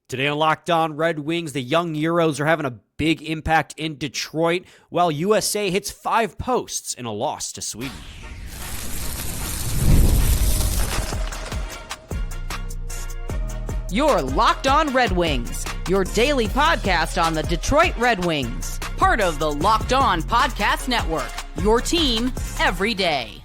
Today on Locked On Red Wings, the young Euros are having a big impact in Detroit, while USA hits 5 posts in a loss to Sweden. You're Locked On Red Wings, your daily podcast on the Detroit Red Wings. Part of the Locked On Podcast Network, your team every day.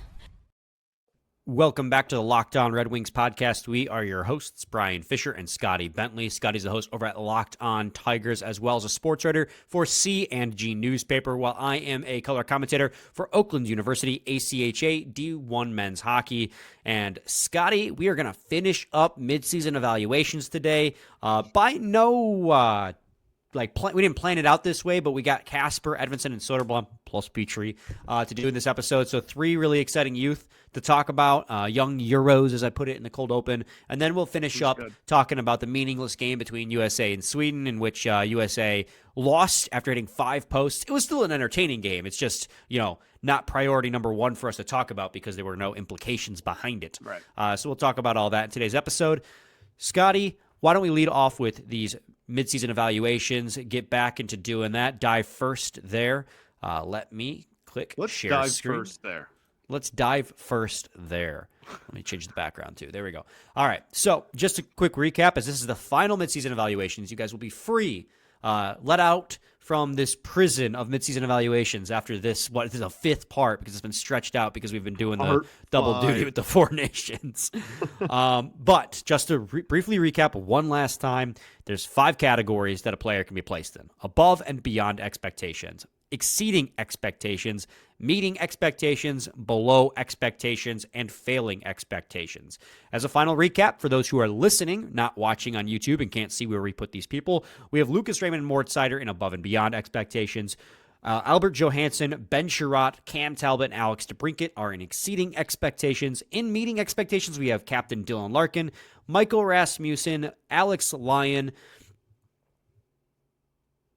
Welcome back to the Locked On Red Wings podcast. We are your hosts, Brian Fisher and Scotty Bentley. Scotty's the host over at Locked On Tigers, as well as a sports writer for C&G newspaper, while I am a color commentator for Oakland University, ACHA D1 men's hockey. And Scotty, we are going to finish up midseason evaluations today. We didn't plan it out this way, but we got Kasper, Edvinsson, and Soderblom, plus Petry, to do in this episode. So 3 really exciting youth to talk about, young Euros, as I put it in the cold open. And then we'll finish up talking about the meaningless game between USA and Sweden, in which USA lost after hitting 5 posts. It was still an entertaining game. It's just, not priority number 1 for us to talk about because there were no implications behind it. Right. So we'll talk about all that in today's episode. Scotty, why don't we lead off with these midseason evaluations, get back into doing that, dive first there. Let me click share screen. Let's dive first there. Let me change the background too. There we go. All right. So just a quick recap, as this is the final midseason evaluations. You guys will be free, let out from this prison of midseason evaluations after this. This is a 5th part because it's been stretched out because we've been doing the double duty with the 4 nations. But just to briefly recap one last time, there's 5 categories that a player can be placed in: above and beyond expectations, exceeding expectations, meeting expectations, below expectations, and failing expectations. As a final recap, for those who are listening, not watching on YouTube and can't see where we put these people, we have Lucas Raymond and Mort Seider in above and beyond expectations. Albert Johansson, Ben Sherratt, Cam Talbot, and Alex DeBrincat are in exceeding expectations. In meeting expectations, we have Captain Dylan Larkin, Michael Rasmussen, Alex Lyon,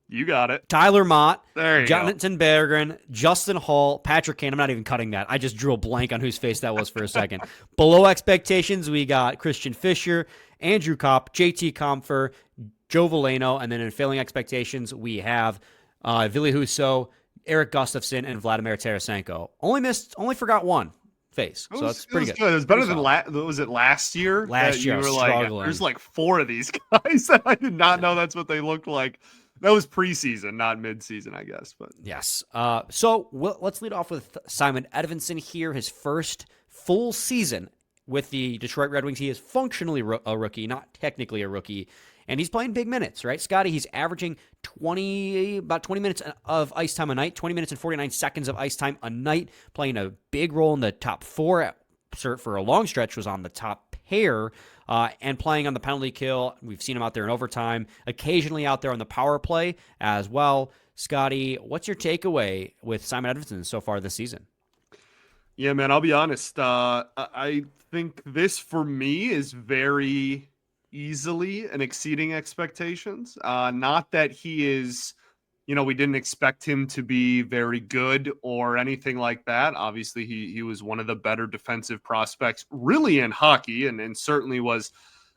you got it, Tyler Mott, Jonathan Berggren, Justin Hall, Patrick Kane. I'm not even cutting that. I just drew a blank on whose face that was for a second. Below expectations, we got Christian Fischer, Andrew Kopp, JT Compher, Joe Veleno, and then in failing expectations, we have Ville Husso, Eric Gustafsson, and Vladimir Tarasenko. Only forgot one face, so that's pretty good. It was better than was it last year? Last year, you were struggling. There's like 4 of these guys that I did not know that's what they looked like. That was preseason, not midseason, I guess. But yes. So let's lead off with Simon Edvinsson here. His first full season with the Detroit Red Wings. He is functionally a rookie, not technically a rookie, and he's playing big minutes, right, Scotty? He's averaging about 20 minutes of ice time a night, 20 minutes and 49 seconds of ice time a night, playing a big role in the top 4. For a long stretch was on the top pair, and playing on the penalty kill. We've seen him out there in overtime, occasionally out there on the power play as well. Scotty, what's your takeaway with Simon Edvinsson so far this season? Yeah, man, I'll be honest. I think this, for me, is very easily an exceeding expectations. Not that he is, we didn't expect him to be very good or anything like that. Obviously, he was one of the better defensive prospects really in hockey, and certainly was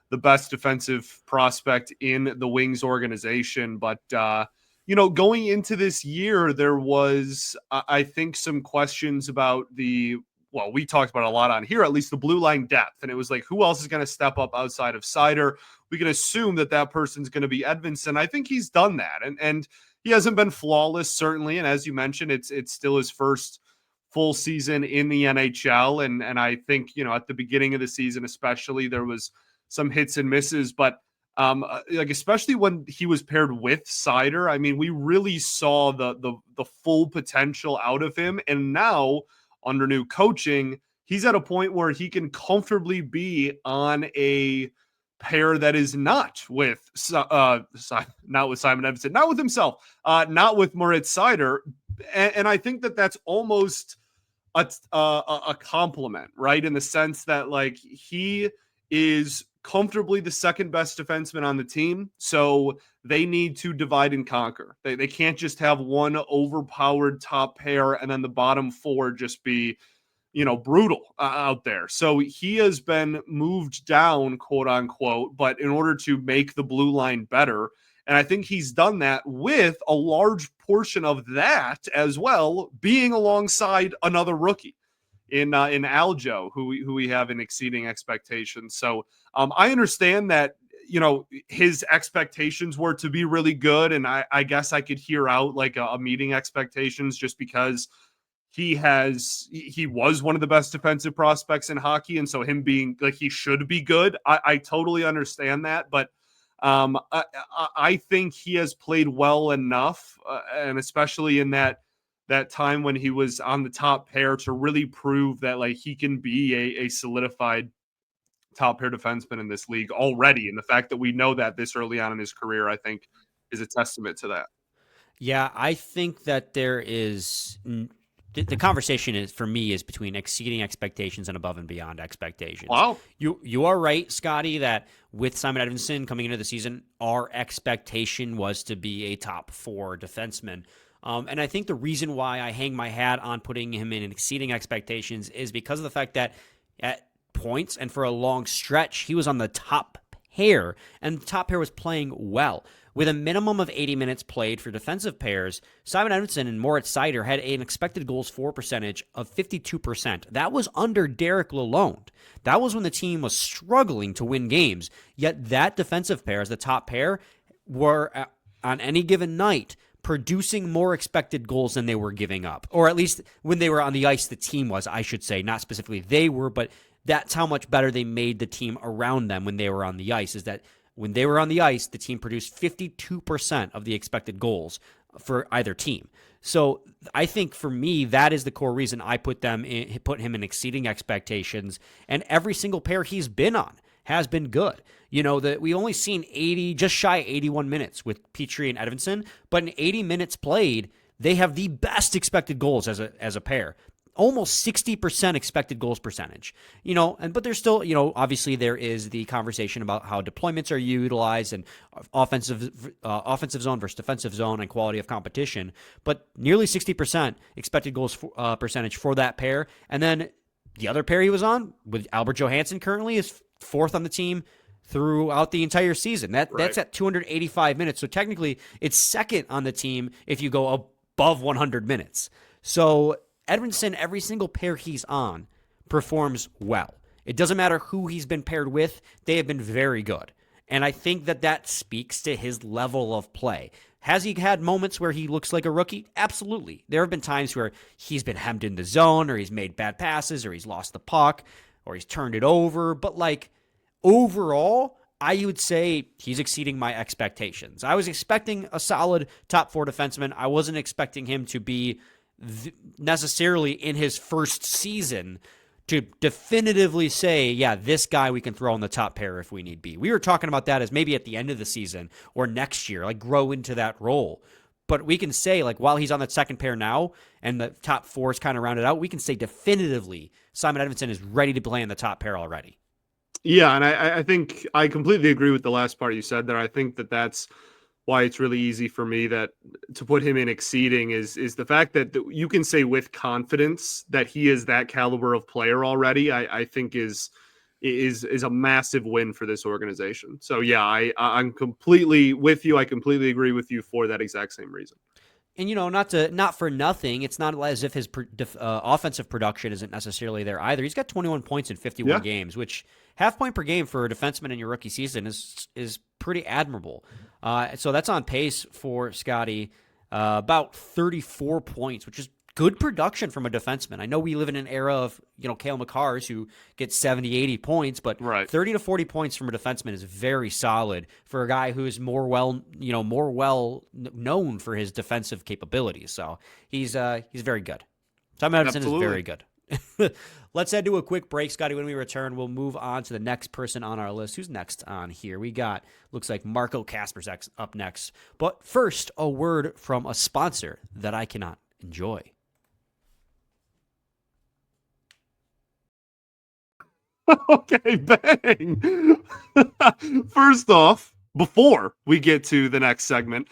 the best defensive prospect in the Wings organization. But, going into this year, there was, I think, some questions about we talked about a lot on here, at least the blue line depth. And it was like, who else is going to step up outside of Seider? We can assume that person's going to be Edvinsson. I think he's done that. And he hasn't been flawless, certainly. And as you mentioned, it's still his first full season in the NHL. And I think, at the beginning of the season, especially, there was some hits and misses. But especially when he was paired with Seider, I mean, we really saw the full potential out of him. And now, under new coaching, he's at a point where he can comfortably be on a pair that is not with Simon Edvinsson, not with himself, not with Moritz Seider, and I think that's almost a compliment, right? In the sense that he is comfortably the second best defenseman on the team, so they need to divide and conquer. They can't just have one overpowered top pair and then the bottom 4 just be brutal out there. So he has been moved down, quote unquote, but in order to make the blue line better. And I think he's done that with a large portion of that as well being alongside another rookie in Aljo, who we have in exceeding expectations. So I understand that, his expectations were to be really good. And I guess I could hear out like a meeting expectations just because he was one of the best defensive prospects in hockey. And so him being like, he should be good. I totally understand that. But I think he has played well enough, and especially in that time when he was on the top pair, to really prove that like he can be a solidified top pair defenseman in this league already. And the fact that we know that this early on in his career, I think, is a testament to that. Yeah, I think that there is the conversation is for me is between exceeding expectations and above and beyond expectations. Wow. You are right, Scotty, that with Simon Edvinsson coming into the season, our expectation was to be a top 4 defenseman. And I think the reason why I hang my hat on putting him in exceeding expectations is because of the fact that at points and for a long stretch, he was on the top pair, and the top pair was playing well. With a minimum of 80 minutes played for defensive pairs, Simon Edvinsson and Moritz Seider had an expected goals for percentage of 52%. That was under Derek Lalonde. That was when the team was struggling to win games. Yet that defensive pair, as the top pair, were on any given night producing more expected goals than they were giving up. Or at least when they were on the ice, the team was, I should say. Not specifically they were, but that's how much better they made the team around them when they were on the ice, is that when they were on the ice, the team produced 52% of the expected goals for either team. So I think for me, that is the core reason I put him in exceeding expectations. And every single pair he's been on has been good. We've only seen 80, just shy of 81 minutes with Petry and Edvinsson, but in 80 minutes played, they have the best expected goals as a pair. Almost 60% expected goals percentage, but there's still, obviously there is the conversation about how deployments are utilized and offensive zone versus defensive zone and quality of competition, but nearly 60% expected goals percentage for that pair. And then the other pair he was on with Albert Johansson currently is 4th on the team throughout the entire season. That's at 285 minutes. So technically it's 2nd on the team if you go above 100 minutes. So Edvinsson, every single pair he's on, performs well. It doesn't matter who he's been paired with. They have been very good. And I think that speaks to his level of play. Has he had moments where he looks like a rookie? Absolutely. There have been times where he's been hemmed in the zone, or he's made bad passes, or he's lost the puck, or he's turned it over. But overall, I would say he's exceeding my expectations. I was expecting a solid top 4 defenseman. I wasn't expecting him to be necessarily in his first season to definitively say, yeah, this guy we can throw in the top pair if we need be. We were talking about that as maybe at the end of the season or next year, grow into that role. But we can say, while he's on that second pair now and the top 4 is kind of rounded out, we can say definitively Simon Edvinsson is ready to play in the top pair already. Yeah, and I think I completely agree with the last part you said there. I think that's why it's really easy for me to put him in exceeding is the fact that you can say with confidence that he is that caliber of player already. I think is a massive win for this organization. So yeah, I'm completely with you. I completely agree with you for that exact same reason. And, not for nothing, it's not as if his offensive production isn't necessarily there either. He's got 21 points in 51 games, which half point per game for a defenseman in your rookie season is pretty admirable. So that's on pace for Scotty, about 34 points, which is good production from a defenseman. I know we live in an era of, Cale Makars who gets 70, 80 points, but 30 to 40 points from a defenseman is very solid for a guy who is more well known for his defensive capabilities. So he's very good. Simon Edvinsson is very good. Let's head to a quick break, Scotty. When we return, we'll move on to the next person on our list. Who's next on here? We got, looks like Marco Kasper's up next. But first, a word from a sponsor that I cannot enjoy. Okay, bang. First off, before we get to the next segment,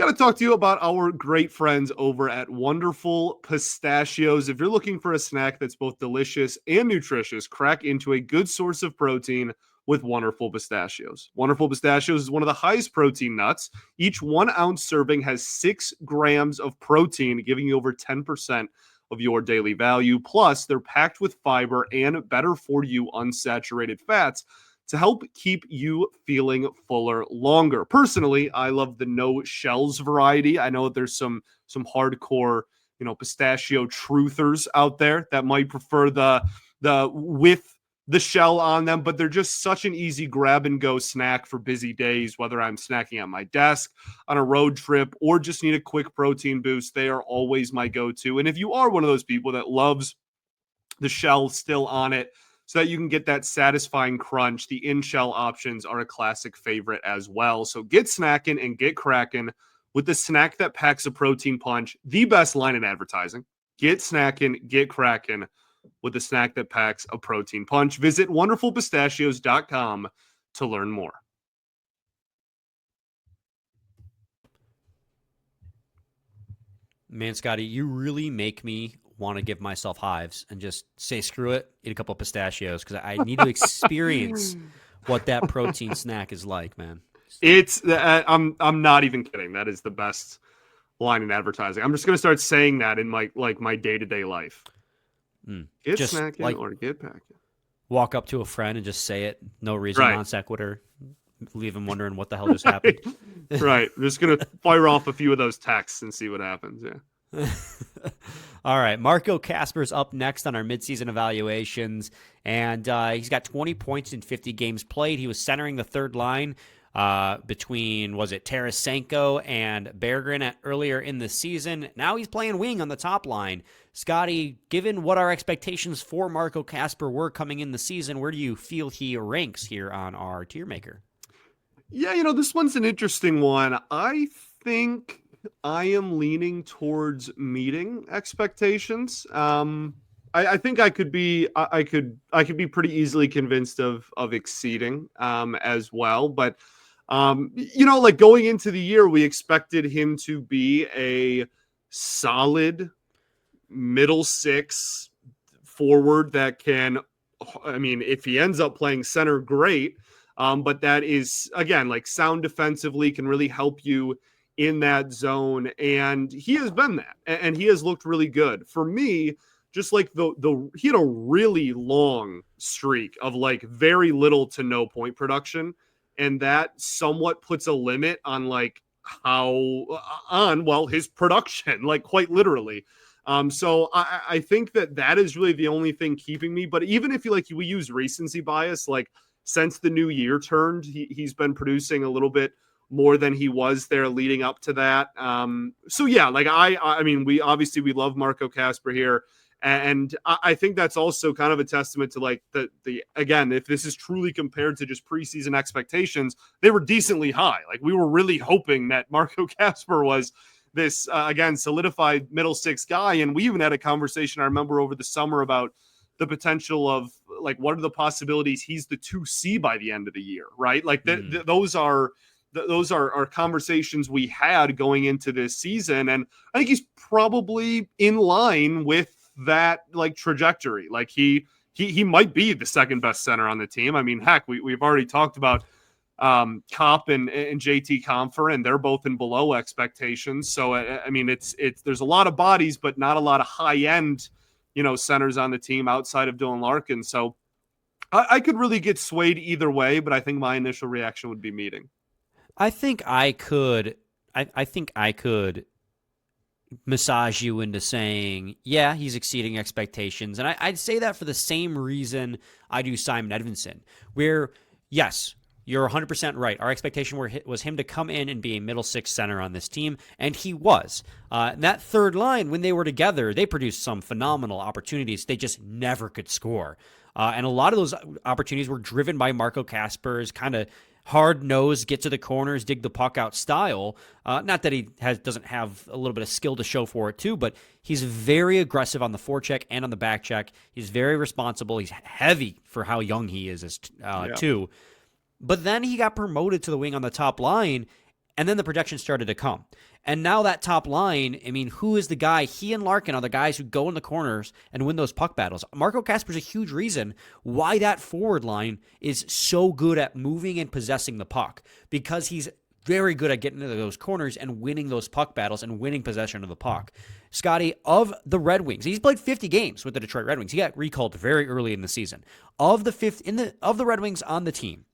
got to talk to you about our great friends over at Wonderful Pistachios. If you're looking for a snack that's both delicious and nutritious, crack into a good source of protein with Wonderful Pistachios. Wonderful Pistachios is one of the highest protein nuts. Each 1 ounce serving has 6 grams of protein, giving you over 10% of your daily value. Plus, they're packed with fiber and better for you unsaturated fats to help keep you feeling fuller longer. Personally, I love the no shells variety. I know that there's some hardcore, pistachio truthers out there that might prefer the with the shell on them, but they're just such an easy grab and go snack for busy days, whether I'm snacking at my desk, on a road trip, or just need a quick protein boost. They are always my go-to. And if you are one of those people that loves the shell still on it, so that you can get that satisfying crunch, the in-shell options are a classic favorite as well. So get snackin' and get crackin' with the snack that packs a protein punch, the best line in advertising. Get snackin', get crackin' with the snack that packs a protein punch. Visit wonderfulpistachios.com to learn more. Man, Scotty, you really make me want to give myself hives and just say screw it, eat a couple of pistachios, because I need to experience what that protein snack is like, man. It's I'm not even kidding. That is the best line in advertising. I'm just going to start saying that in my day-to-day life. Get just snacking or get packing. Walk up to a friend and just say it. No reason, Right. non sequitur. Leave them wondering what the hell just happened. Right. I'm just going to fire off a few of those texts and see what happens. Yeah. All right, Marco Kasper's up next on our midseason evaluations, and he's got 20 points in 50 games played. He was centering the third line between, was it Tarasenko and Berggren earlier in the season. Now he's playing wing on the top line. Scotty, given what our expectations for Marco Kasper were coming in the season, where do you feel he ranks here on our tier maker? Yeah, this one's an interesting one. I think I am leaning towards meeting expectations. I think I could be pretty easily convinced of exceeding as well. But like going into the year, we expected him to be a solid middle six forward that can, if he ends up playing center, great. But that is, again, like sound defensively, can really help you in that zone, and he has been that, and he has looked really good. For me, just like he had a really long streak of like very little to no point production, and that somewhat puts a limit on his production, like quite literally. So I think that is really the only thing keeping me. But even if we use recency bias, like since the new year turned, he's been producing a little bit more than he was there leading up to that. So yeah, we love Marco Kasper here. And I think that's also kind of a testament to like the again, if this is truly compared to just preseason expectations, they were decently high. Like we were really hoping that Marco Kasper was this, again, solidified middle six guy. And we even had a conversation, I remember, over the summer about the potential of like, what are the possibilities he's the 2C by the end of the year, right? Like those are conversations we had going into this season. And I think he's probably in line with that like trajectory. Like he might be the second best center on the team. I mean, heck, we've already talked about Kopp and JT Compher, and they're both in below expectations. So, it's there's a lot of bodies, but not a lot of high end, centers on the team outside of Dylan Larkin. So I could really get swayed either way, but I think my initial reaction would be meeting. I think I could massage you into saying, yeah, he's exceeding expectations. And I'd say that for the same reason I do Simon Edvinsson, where, yes, you're 100% right. Our expectation was him to come in and be a middle six center on this team, and he was. That third line, when they were together, they produced some phenomenal opportunities. They just never could score. And a lot of those opportunities were driven by Marco Kasper's kind of hard-nosed, get to the corners, dig the puck out style. Not that he doesn't have a little bit of skill to show for it too, but he's very aggressive on the forecheck and on the back check. He's very responsible. He's heavy for how young he is too. But then he got promoted to the wing on the top line, And then the projection started to come. And now that top line, I mean, who is the guy? He and Larkin are the guys who go in the corners and win those puck battles. Marco Kasper's a huge reason why that forward line is so good at moving and possessing the puck, because he's very good at getting into those corners and winning those puck battles and winning possession of the puck. Scotty, of the Red Wings, he's played 50 games with the Detroit Red Wings. He got recalled very early in the season. Of the Red Wings on the team,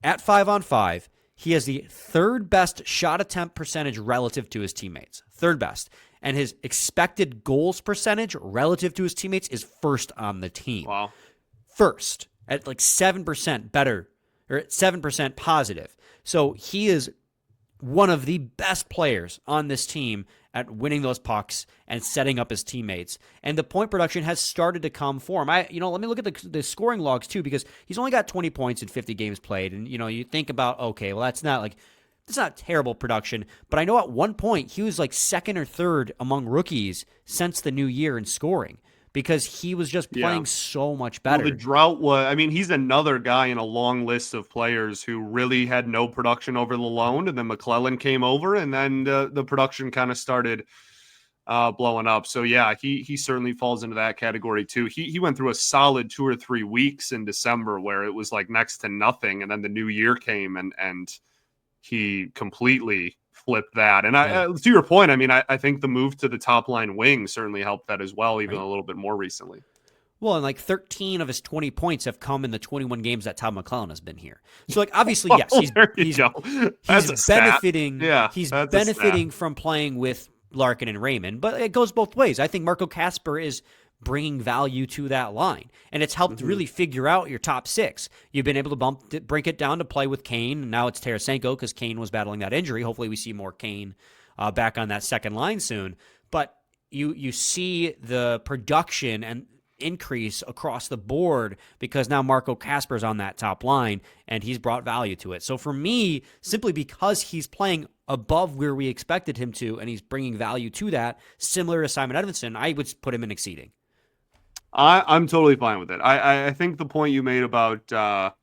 at 5-on-5, he has the third best shot attempt percentage relative to his teammates. Third best. And his expected goals percentage relative to his teammates is first on the team. Wow. First, at like 7% better, or at 7% positive. So he is one of the best players on this team at winning those pucks and setting up his teammates. And the point production has started to come for him. Let me look at the scoring logs too, because he's only got 20 points in 50 games played. And, you think about, okay, well, that's not terrible production. But I know at one point he was like second or third among rookies since the new year in scoring, because he was just playing so much better. Well, the drought he's another guy in a long list of players who really had no production over the loan, and then McClellan came over, and then the production kind of started blowing up. So yeah, he certainly falls into that category too. He went through a solid 2 or 3 weeks in December where it was like next to nothing, and then the new year came and he completely flipped that. And to your point, I mean, I think the move to the top line wing certainly helped that as well, even a little bit more recently. Well, and like 13 of his 20 points have come in the 21 games that Todd McClellan has been here. So like, obviously, yes, he's benefiting. Yeah, he's benefiting from playing with Larkin and Raymond, but it goes both ways. I think Marco Kasper is bringing value to that line, and it's helped really figure out your top 6. You've been able to break it down to play with Kane, and now it's Tarasenko because Kane was battling that injury. Hopefully we see more Kane back on that second line soon, but you see the production and increase across the board because now Marco Kasper's on that top line and he's brought value to it. So for me, simply because he's playing above where we expected him to and he's bringing value to that, similar to Simon Edvinsson, I would put him in exceeding. I'm totally fine with it. I think the point you made about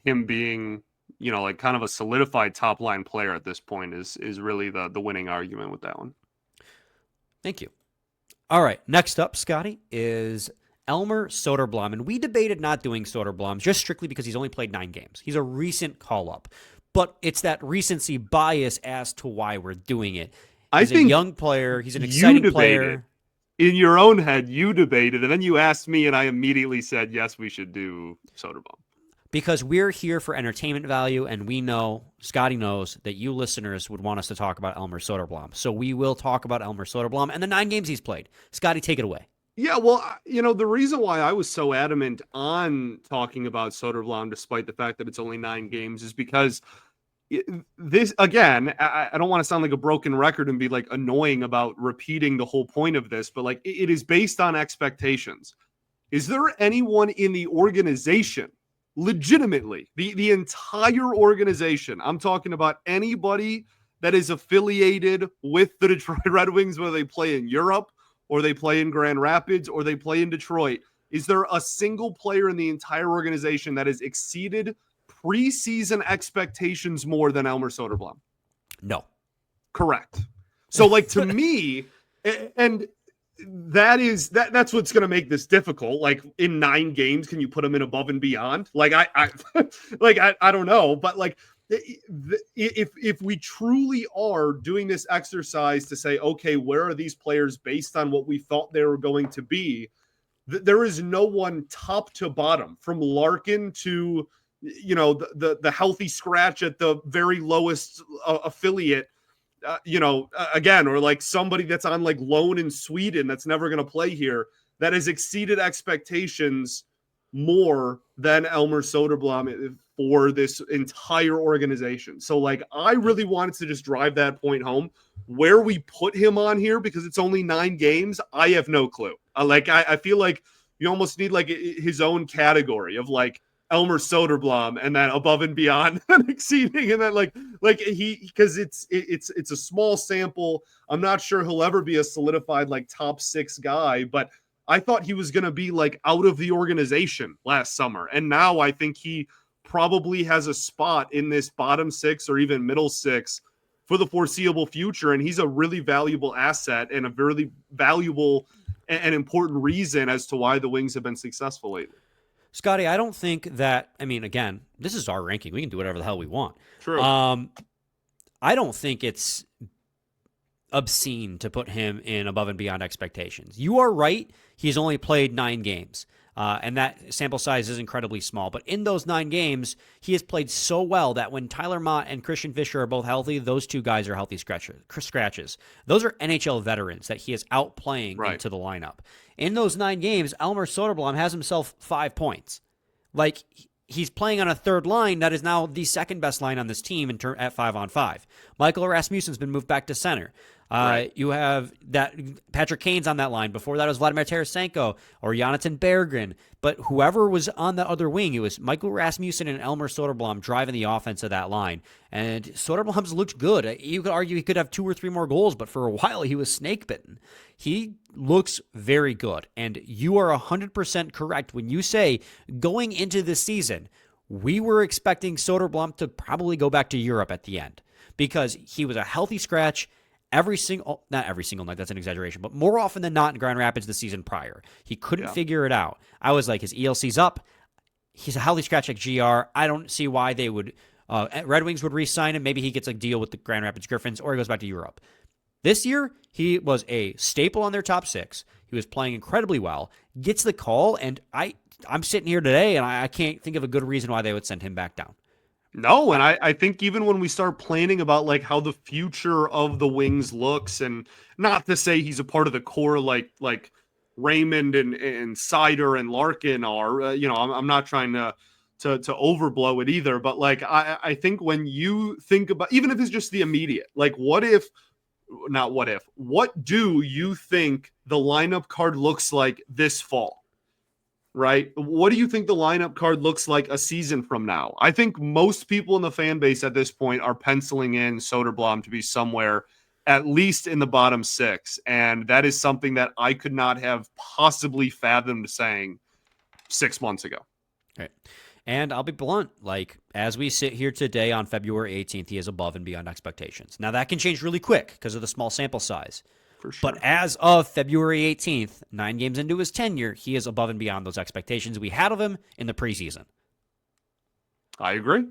him being, like kind of a solidified top line player at this point is really the winning argument with that one. Thank you. All right, next up, Scotty, is Elmer Soderblom. And we debated not doing Soderblom just strictly because he's only played 9 games. He's a recent call-up. But it's that recency bias as to why we're doing it. He's a young player. He's an exciting player. In your own head, you debated, and then you asked me, and I immediately said, yes, we should do Soderblom. Because we're here for entertainment value, and we know, Scotty knows, that you listeners would want us to talk about Elmer Soderblom. So we will talk about Elmer Soderblom and the 9 games he's played. Scotty, take it away. Yeah, well, the reason why I was so adamant on talking about Soderblom, despite the fact that it's only 9 games, is because this, again, I don't want to sound like a broken record and be like annoying about repeating the whole point of this, but like it is based on expectations. Is there anyone in the organization, legitimately, the entire organization, I'm talking about anybody that is affiliated with the Detroit Red Wings, whether they play in Europe or they play in Grand Rapids or they play in Detroit, is there a single player in the entire organization that has exceeded preseason expectations more than Elmer Soderblom? No. Correct. So like to me, and that's what's going to make this difficult. Like in 9 games, can you put him in above and beyond? Like I don't know, but like if we truly are doing this exercise to say, okay, where are these players based on what we thought they were going to be? There is no one top to bottom, from Larkin to the healthy scratch at the very lowest affiliate, again, or like somebody that's on like loan in Sweden that's never going to play here, that has exceeded expectations more than Elmer Soderblom for this entire organization. So like, I really wanted to just drive that point home. Where we put him on here, because it's only 9 games, I have no clue. I feel like you almost need like his own category of like Elmer Soderblom and then above and beyond and exceeding, and then like because it's a small sample. I'm not sure he'll ever be a solidified like top 6 guy, but I thought he was going to be like out of the organization last summer, and now I think he probably has a spot in this bottom 6 or even middle 6 for the foreseeable future. And he's a really valuable asset and a really valuable and important reason as to why the Wings have been successful lately. Scotty, I don't think that, I mean, again, this is our ranking. We can do whatever the hell we want. True. I don't think it's obscene to put him in above and beyond expectations. You are right. He's only played 9 games. And that sample size is incredibly small. But in those 9 games, he has played so well that when Tyler Mott and Christian Fischer are both healthy, those 2 guys are healthy scratches. Those are NHL veterans that he is outplaying into the lineup. In those 9 games, Elmer Soderblom has himself 5 points. Like, he's playing on a third line that is now the second best line on this team at 5-on-5. Michael Rasmussen's been moved back to center. You have that Patrick Kane's on that line. Before that, it was Vladimir Tarasenko or Jonathan Berggren. But whoever was on the other wing, it was Michael Rasmussen and Elmer Soderblom driving the offense of that line. And Soderblom's looked good. You could argue he could have 2 or 3 more goals, but for a while he was snake bitten. He looks very good. And you are 100% correct when you say going into this season, we were expecting Soderblom to probably go back to Europe at the end because he was a healthy scratch. Not every single night, that's an exaggeration, but more often than not in Grand Rapids the season prior. He couldn't figure it out. I was like, his ELC's up. He's a healthy scratch like GR. I don't see why they would, Red Wings would re-sign him. Maybe he gets a deal with the Grand Rapids Griffins or he goes back to Europe. This year, he was a staple on their top 6. He was playing incredibly well, gets the call, and I'm sitting here today and I can't think of a good reason why they would send him back down. No, and I think even when we start planning about like how the future of the Wings looks, and not to say he's a part of the core like Raymond and Sider and Larkin are, I'm not trying to overblow it either, but like I think when you think about, even if it's just the immediate, like what do you think the lineup card looks like this fall? Right? What do you think the lineup card looks like a season from now? I think most people in the fan base at this point are penciling in Soderblom to be somewhere at least in the bottom 6. And that is something that I could not have possibly fathomed saying 6 months ago. Right. And I'll be blunt, like as we sit here today on February 18th, he is above and beyond expectations. Now that can change really quick because of the small sample size. For sure. But as of February 18th, 9 games into his tenure, he is above and beyond those expectations we had of him in the preseason. I agree.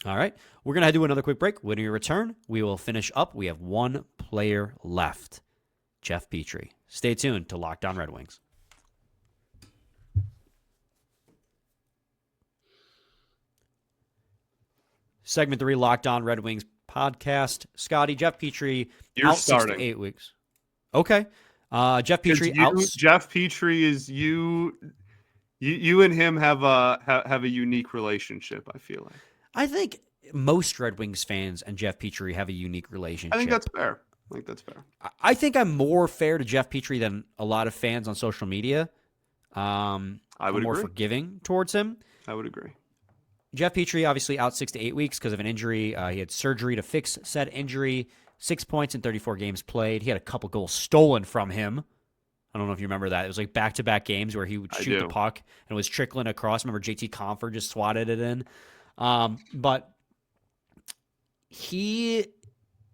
All right. We're going to do another quick break. When we return, we will finish up. We have 1 player left, Jeff Petry. Stay tuned to Locked On Red Wings. Segment 3, Locked On Red Wings podcast. Scotty, Jeff Petry, You're out starting. 6 to 8 weeks. Okay. Jeff Petry out. Jeff Petry is you and him have a unique relationship, I feel like. I think most Red Wings fans and Jeff Petry have a unique relationship. I think that's fair. I think I'm more fair to Jeff Petry than a lot of fans on social media. I would more agree. forgiving towards him. I would agree. Jeff Petry obviously out 6 to 8 weeks because of an injury. He had surgery to fix said injury. 6 points in 34 games played. He had a couple goals stolen from him. I don't know if you remember that. It was like back-to-back games where he would shoot the puck and it was trickling across. Remember JT Compher just swatted it in. But he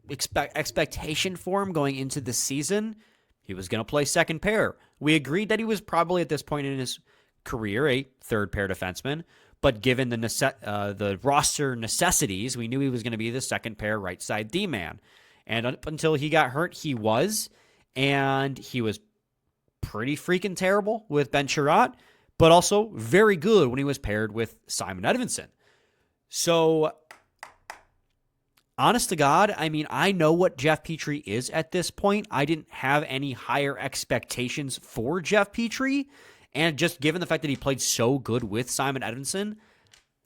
expectation for him going into the season, he was going to play second pair. We agreed that he was probably at this point in his career a third pair defenseman. But given the roster necessities, we knew he was going to be the second pair right side D-man. And up until he got hurt, he was. And he was pretty freaking terrible with Ben Chiarot, but also very good when he was paired with Simon Edvinsson. So, honest to God, I mean, I know what Jeff Petry is at this point. I didn't have any higher expectations for Jeff Petry. And just given the fact that he played so good with Simon Edvinsson,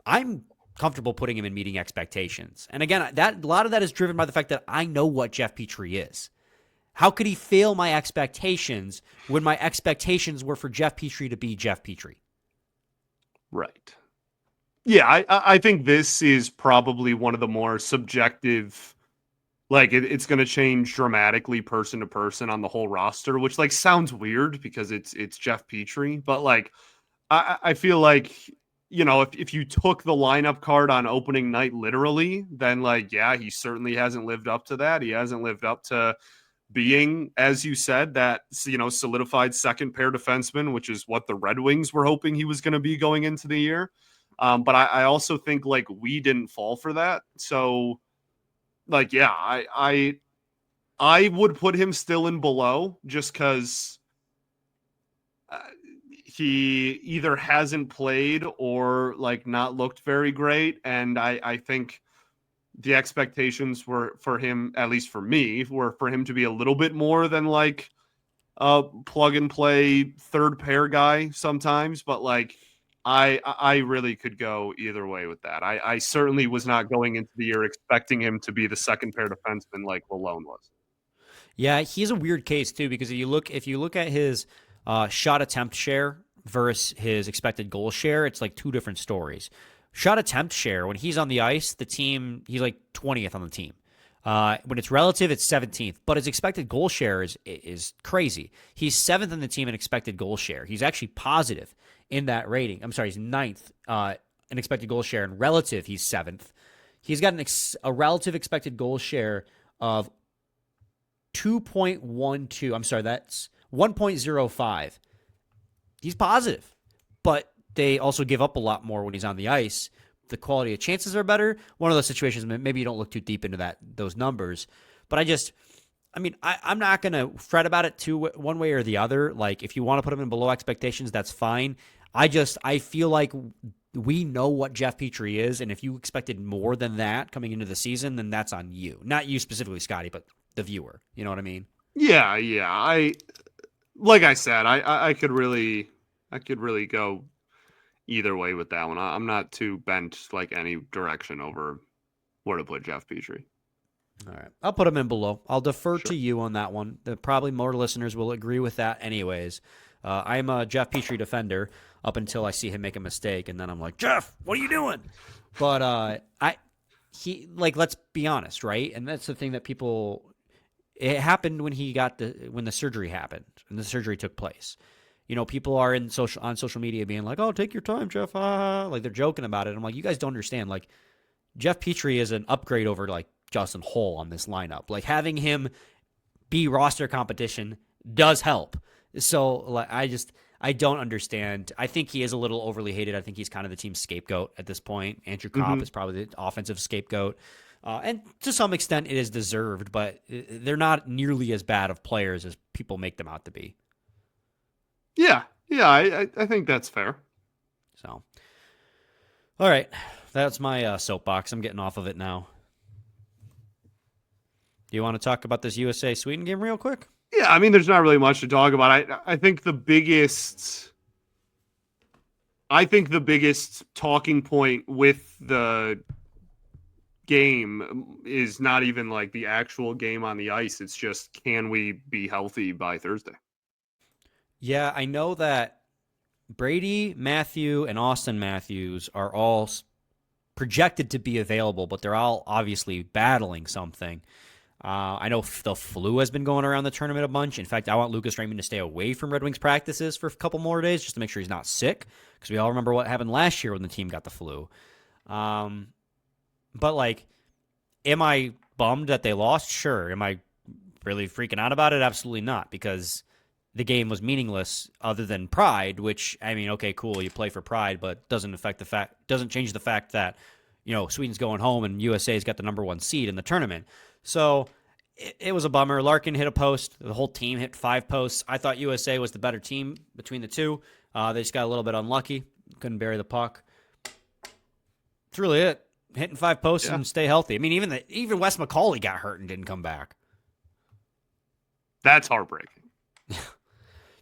I'm comfortable putting him in meeting expectations. And again, a lot of that is driven by the fact that I know what Jeff Petry is. How could he fail my expectations when my expectations were for Jeff Petry to be Jeff Petry? Right. Yeah, I think this is probably one of the more subjective, like it's going to change dramatically person to person on the whole roster, which like sounds weird because it's Jeff Petry, but like I feel like if you took the lineup card on opening night literally, then like, yeah, he certainly hasn't lived up to that. He hasn't lived up to being, as you said, that, solidified second pair defenseman, which is what the Red Wings were hoping he was going to be going into the year. But I also think like we didn't fall for that. So like, yeah, I would put him still in below just because he either hasn't played or like not looked very great. And I think the expectations were for him, at least for me, were for him to be a little bit more than like a plug and play third pair guy sometimes. But like, I really could go either way with that. I certainly was not going into the year expecting him to be the second pair defenseman like Lalone was. Yeah, he's a weird case too, because if you look at his shot attempt share versus his expected goal share, it's like two different stories. Shot attempt share, when he's on the ice, he's like 20th on the team. When it's relative, it's 17th, but his expected goal share is crazy. He's 7th on the team in expected goal share. He's actually positive in that rating. I'm sorry, he's 9th in expected goal share, and relative, he's 7th. He's got a relative expected goal share of 2.12. I'm sorry, that's 1.05. He's positive, but they also give up a lot more when he's on the ice. The quality of chances are better. One of those situations, maybe you don't look too deep into those numbers, but I'm not going to fret about it one way or the other. Like, if you want to put him in below expectations, that's fine. I feel like we know what Jeff Petry is, and if you expected more than that coming into the season, then that's on you. Not you specifically, Scotty, but the viewer. You know what I mean? Yeah. Like I said, I could really go either way with that one. I'm not too bent like any direction over where to put Jeff Petry. All right. I'll put him in below. I'll defer to you on that one. Probably more listeners will agree with that anyways. I'm a Jeff Petry defender up until I see him make a mistake, and then I'm like, Jeff, what are you doing? But let's be honest, right? And that's the thing that it happened when the surgery happened and the surgery took place. People are on social media being like, "Oh, take your time, Jeff." Like they're joking about it. I'm like, you guys don't understand. Like, Jeff Petry is an upgrade over like Justin Holl on this lineup. Like, having him be roster competition does help. So like, I don't understand. I think he is a little overly hated. I think he's kind of the team's scapegoat at this point. Andrew Kopp is probably the offensive scapegoat. And to some extent it is deserved, but they're not nearly as bad of players as people make them out to be. Yeah, I think that's fair. So, all right, that's my soapbox. I'm getting off of it now. Do you want to talk about this USA-Sweden game real quick? Yeah, there's not really much to talk about. I think the biggest talking point with the game is not even like the actual game on the ice. It's just, can we be healthy by Thursday? Yeah, I know that Brady, Matthew, and Austin Matthews are all projected to be available, but they're all obviously battling something. I know the flu has been going around the tournament a bunch. In fact, I want Lucas Raymond to stay away from Red Wings practices for a couple more days just to make sure he's not sick, because we all remember what happened last year when the team got the flu. But, like, am I bummed that they lost? Sure. Am I really freaking out about it? Absolutely not, because the game was meaningless other than pride, which, okay, cool, you play for pride, but doesn't change the fact that, Sweden's going home and USA's got the number 1 seed in the tournament. So it was a bummer. Larkin hit a post. The whole team hit 5 posts. I thought USA was the better team between the two. They just got a little bit unlucky. Couldn't bury the puck. That's really it. Hitting 5 posts and stay healthy. Even Wes McCauley got hurt and didn't come back. That's heartbreaking.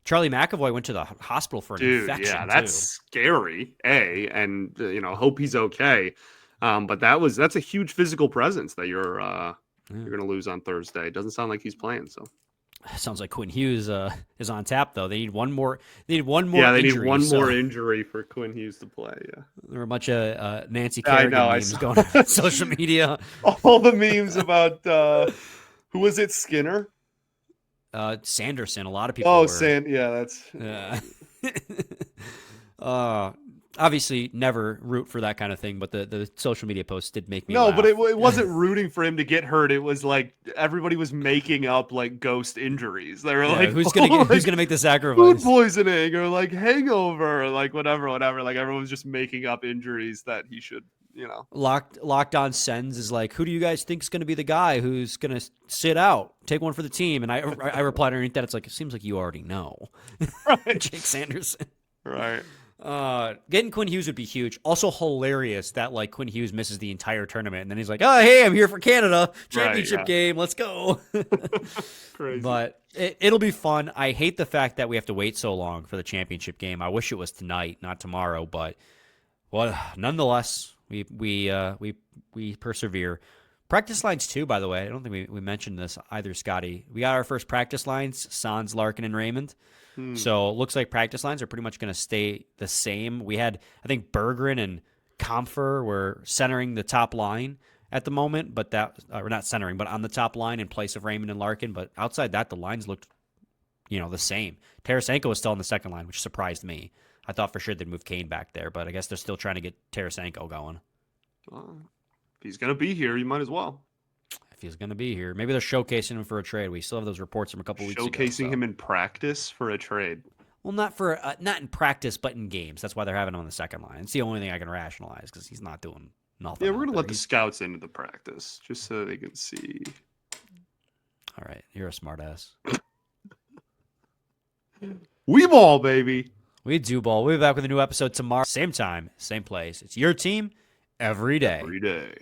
Charlie McAvoy went to the hospital for an infection. Yeah, that's scary. And hope he's okay. But that's a huge physical presence that you're going to lose on Thursday. It doesn't sound like he's playing. So sounds like Quinn Hughes is on tap though. They need one more. Yeah, they need one more injury for Quinn Hughes to play. Yeah, there were a bunch of Nancy Kerrigan memes going on social media. All the memes about who was it? Skinner. Sanderson. A lot of people. Oh, yeah, that's. Obviously, never root for that kind of thing, but the social media posts did make me No, laugh. but it wasn't rooting for him to get hurt. It was like everybody was making up like ghost injuries. They were like, who's gonna make the sacrifice? Food poisoning or like hangover or like whatever. Like everyone was just making up injuries that he should, Locked on Sens is like, who do you guys think is going to be the guy who's going to sit out, take one for the team? And I replied underneath that, it's like, it seems like you already know. Right. Jake Sanderson. Right. Getting Quinn Hughes would be huge. Also hilarious that like Quinn Hughes misses the entire tournament and then he's like, oh, hey, I'm here for Canada championship game. Let's go. Crazy. But it'll be fun. I hate the fact that we have to wait so long for the championship game. I wish it was tonight, not tomorrow, but nonetheless, we persevere. Practice lines too, by the way. I don't think we mentioned this either, Scotty. We got our first practice lines, Sans, Larkin, and Raymond. So it looks like practice lines are pretty much going to stay the same. We had, I think, Berggren and Comfer were centering the top line at the moment, but we're not centering, but on the top line in place of Raymond and Larkin. But outside that, the lines looked, the same. Tarasenko was still on the second line, which surprised me. I thought for sure they'd move Kane back there, but I guess they're still trying to get Tarasenko going. If he's going to be here, you might as well. If he's going to be here. Maybe they're showcasing him for a trade. We still have those reports from a couple weeks ago. Showcasing him in practice for a trade. Well, not in practice, but in games. That's why they're having him on the second line. It's the only thing I can rationalize because he's not doing nothing. Yeah, we're going to let the scouts into the practice just so they can see. All right. You're a smart ass. We ball, baby. We do ball. We'll be back with a new episode tomorrow. Same time, same place. It's your team every day. Every day.